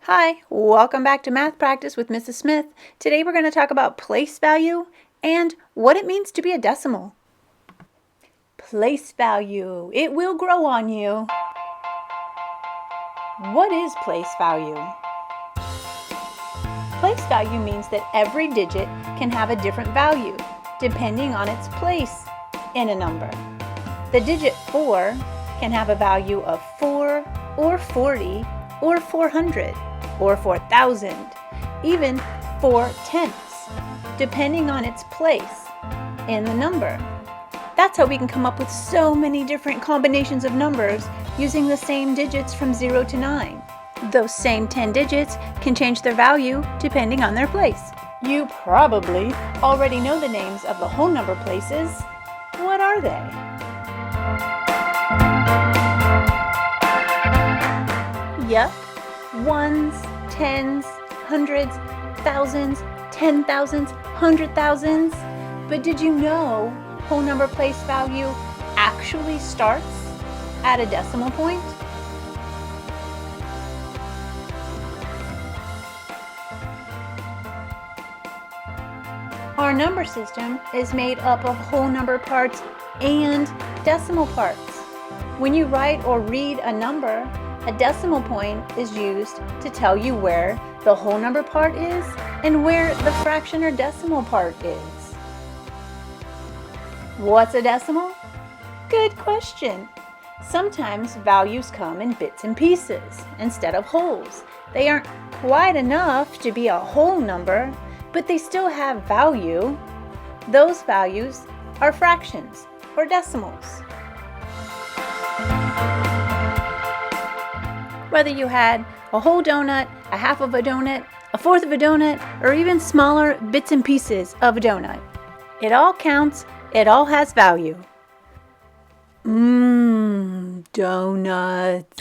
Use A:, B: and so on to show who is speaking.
A: Hi, welcome back to Math Practice with Mrs. Smith. Today we're going to talk about place value and what it means to be a decimal. Place value. It will grow on you. What is place value? Place value means that every digit can have a different value depending on its place in a number. The digit 4 can have a value of 4 or 40 or 400 or 4,000, even 4/10, depending on its place in the number. That's how we can come up with so many different combinations of numbers using the same digits from 0 to 9. Those same 10 digits can change their value depending on their place. You probably already know the names of the whole number places. What are they? Yep. Ones, tens, hundreds, thousands, 10,000s, 100,000s. But did you know whole number place value actually starts at a decimal point? Our number system is made up of whole number parts and decimal parts. When you write or read a number, a decimal point is used to tell you where the whole number part is and where the fraction or decimal part is. What's a decimal? Good question. Sometimes values come in bits and pieces instead of wholes. They aren't quite enough to be a whole number, but they still have value. Those values are fractions or decimals. Whether you had a whole donut, a half of a donut, a fourth of a donut, or even smaller bits and pieces of a donut, it all counts, it all has value. Donuts.